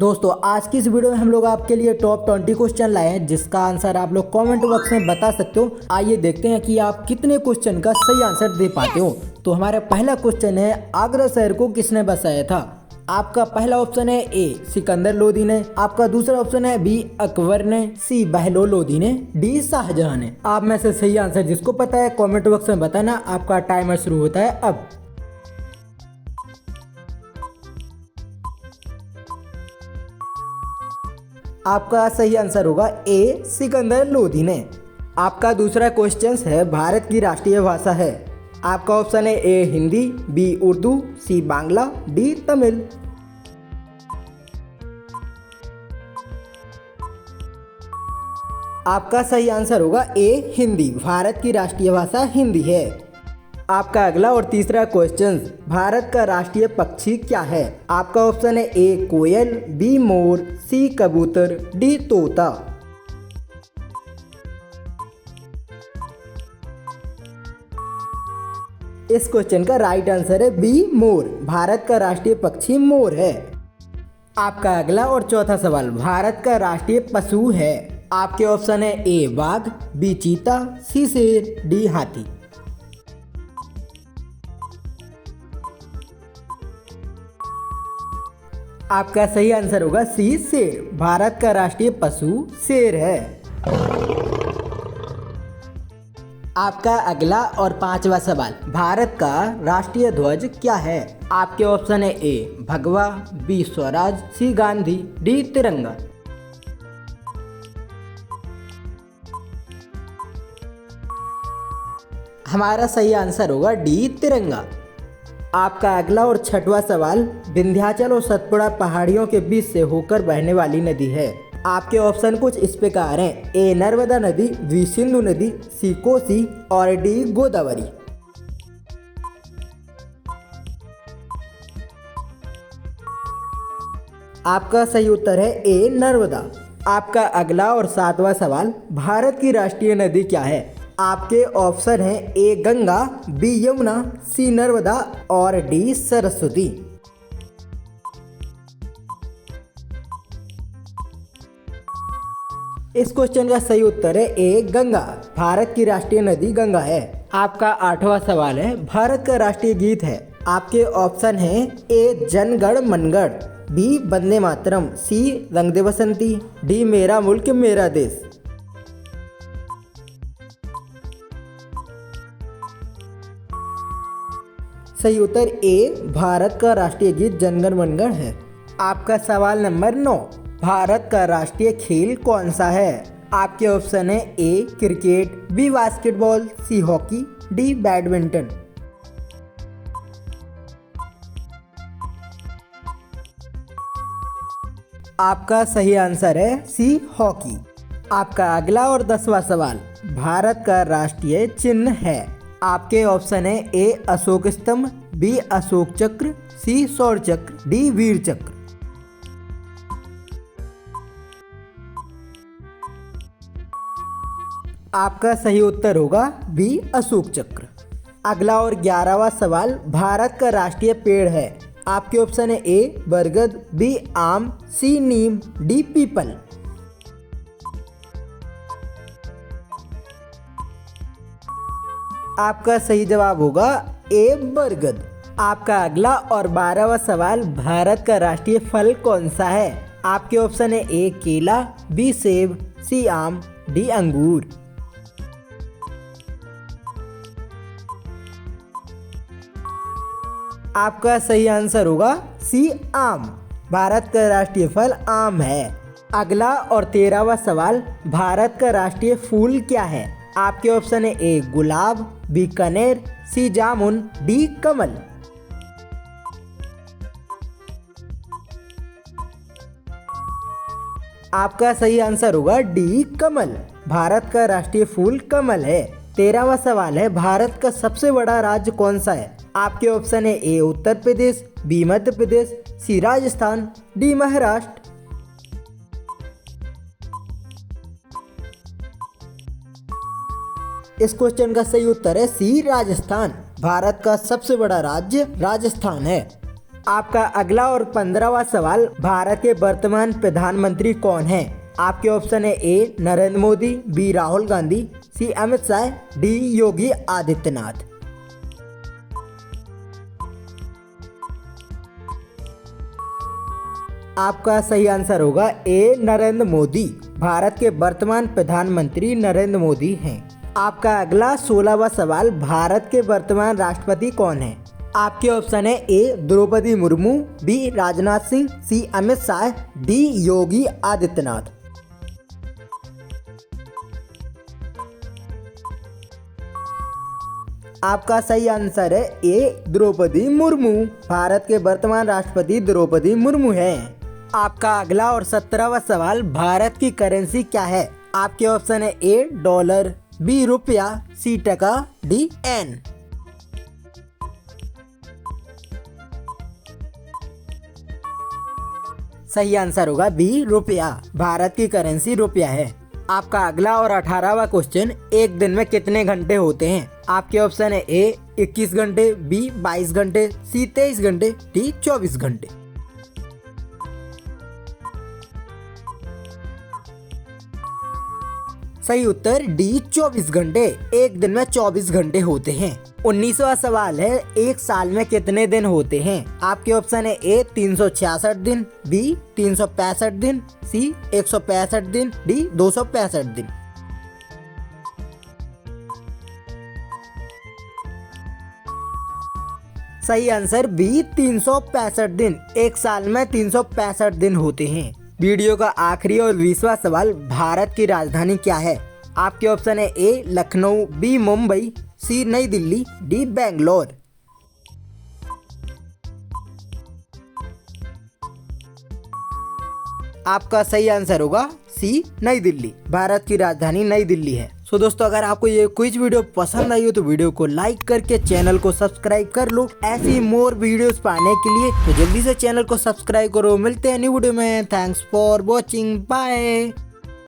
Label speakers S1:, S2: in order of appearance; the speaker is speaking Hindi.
S1: दोस्तों आज की इस वीडियो में हम लोग आपके लिए टॉप 20 क्वेश्चन लाए हैं जिसका आंसर आप लोग कमेंट बॉक्स में बता सकते हो। आइए देखते हैं कि आप कितने क्वेश्चन का सही आंसर दे पाते हो। तो हमारा पहला क्वेश्चन है, आगरा शहर को किसने बसाया था? आपका पहला ऑप्शन है ए सिकंदर लोदी ने, आपका दूसरा ऑप्शन है बी अकबर ने, सी बहलोल लोदी ने, डी शाहजहां ने। आप में से सही आंसर जिसको पता है कमेंट बॉक्स में बताना। आपका टाइमर शुरू होता है अब। आपका सही आंसर होगा ए सिकंदर लोदी ने। आपका दूसरा क्वेश्चन है, भारत की राष्ट्रीय भाषा है। आपका ऑप्शन है ए हिंदी, बी उर्दू, सी बांग्ला, डी तमिल। आपका सही आंसर होगा ए हिंदी। भारत की राष्ट्रीय भाषा हिंदी है। आपका अगला और तीसरा क्वेश्चन, भारत का राष्ट्रीय पक्षी क्या है? आपका ऑप्शन है ए कोयल, बी मोर, सी कबूतर, डी तोता। इस क्वेश्चन का राइट आंसर है बी मोर। भारत का राष्ट्रीय पक्षी मोर है। आपका अगला और चौथा सवाल, भारत का राष्ट्रीय पशु है। आपके ऑप्शन है ए बाघ, बी चीता, सी शेर, डी हाथी। आपका सही आंसर होगा सी शेर। भारत का राष्ट्रीय पशु शेर है। आपका अगला और पांचवा सवाल, भारत का राष्ट्रीय ध्वज क्या है? आपके ऑप्शन है ए भगवा, बी स्वराज, सी गांधी, डी तिरंगा। हमारा सही आंसर होगा डी तिरंगा। आपका अगला और छठवां सवाल, विंध्याचल और सतपुड़ा पहाड़ियों के बीच से होकर बहने वाली नदी है। आपके ऑप्शन कुछ इस प्रकार हैं, ए नर्मदा नदी, बी सिंधु नदी, सी कोसी और डी गोदावरी। आपका सही उत्तर है ए नर्मदा। आपका अगला और सातवां सवाल, भारत की राष्ट्रीय नदी क्या है? आपके ऑप्शन हैं ए गंगा, बी यमुना, सी नर्मदा और डी सरस्वती। इस क्वेश्चन का सही उत्तर है ए गंगा। भारत की राष्ट्रीय नदी गंगा है। आपका आठवां सवाल है, भारत का राष्ट्रीय गीत है। आपके ऑप्शन हैं ए जनगण मनगढ़, बी वंदे मातरम, सी रंग दे बसंती, डी मेरा मुल्क मेरा देश। सही उत्तर ए भारत का राष्ट्रीय गीत जनगण मनगढ़ है। आपका सवाल नंबर 9, भारत का राष्ट्रीय खेल कौन सा है? आपके ऑप्शन है A cricket, B basketball, C hockey, D badminton. आपका सही आंसर है सी हॉकी। आपका अगला और 10वां सवाल, भारत का राष्ट्रीय चिन्ह है। आपके ऑप्शन है ए अशोक स्तंभ, बी अशोक चक्र, सी शौर्य चक्र, डी वीर चक्र। आपका सही उत्तर होगा बी अशोक चक्र। अगला और 11वां सवाल, भारत का राष्ट्रीय पेड़ है। आपके ऑप्शन है ए बरगद, बी आम, सी नीम, डी पीपल। आपका सही जवाब होगा ए बरगद। आपका अगला और 12वां सवाल, भारत का राष्ट्रीय फल कौन सा है? आपके ऑप्शन है ए केला, बी सेब, सी आम, डी अंगूर। आपका सही आंसर होगा सी आम। भारत का राष्ट्रीय फल आम है। अगला और 13वां सवाल, भारत का राष्ट्रीय फूल क्या है? आपके ऑप्शन है ए गुलाब, बी कनेर, सी जामुन, डी कमल। आपका सही आंसर होगा डी कमल। भारत का राष्ट्रीय फूल कमल है। 13वां सवाल है, भारत का सबसे बड़ा राज्य कौन सा है? आपके ऑप्शन है ए उत्तर प्रदेश, बी मध्य प्रदेश, सी राजस्थान, डी महाराष्ट्र। इस क्वेश्चन का सही उत्तर है सी राजस्थान। भारत का सबसे बड़ा राज्य राजस्थान है। आपका अगला और 15वां सवाल, भारत के वर्तमान प्रधानमंत्री कौन है? आपके ऑप्शन है ए नरेंद्र मोदी, बी राहुल गांधी, सी अमित शाह, डी योगी आदित्यनाथ। आपका सही आंसर होगा ए नरेंद्र मोदी। भारत के वर्तमान प्रधानमंत्री नरेंद्र मोदी हैं। आपका अगला 16वां सवाल, भारत के वर्तमान राष्ट्रपति कौन है? आपके ऑप्शन है ए द्रौपदी मुर्मू, बी राजनाथ सिंह, सी अमित शाह, डी योगी आदित्यनाथ। आपका सही आंसर है ए द्रौपदी मुर्मू। भारत के वर्तमान राष्ट्रपति द्रौपदी मुर्मू हैं। आपका अगला और 17वां सवाल, भारत की करेंसी क्या है? आपके ऑप्शन है ए डॉलर, बी रुपया, सी टका, डी एन। सही आंसर होगा बी रुपया। भारत की करेंसी रुपया है। आपका अगला और 18वां क्वेश्चन, एक दिन में कितने घंटे होते हैं? आपके ऑप्शन है ए 21 घंटे, बी 22 घंटे, सी 23 घंटे, डी 24 घंटे। सही उत्तर डी 24 घंटे। एक दिन में 24 घंटे होते हैं। 19वां सवाल है, एक साल में कितने दिन होते हैं? आपके ऑप्शन है ए 366 दिन, बी 365 दिन, सी 165 दिन, डी 265 दिन। सही आंसर बी 365 दिन। एक साल में 365 दिन होते हैं। वीडियो का आखिरी और 20वां सवाल, भारत की राजधानी क्या है? आपके ऑप्शन है ए लखनऊ, बी मुंबई, सी नई दिल्ली, डी बेंगलोर। आपका सही आंसर होगा सी नई दिल्ली। भारत की राजधानी नई दिल्ली है। सो दोस्तों, अगर आपको ये क्विज वीडियो पसंद आई हो तो वीडियो को लाइक करके चैनल को सब्सक्राइब कर लो। ऐसी मोर वीडियोस पाने के लिए तो जल्दी से चैनल को सब्सक्राइब करो। मिलते हैं न्यू वीडियो में। Thanks for watching, bye.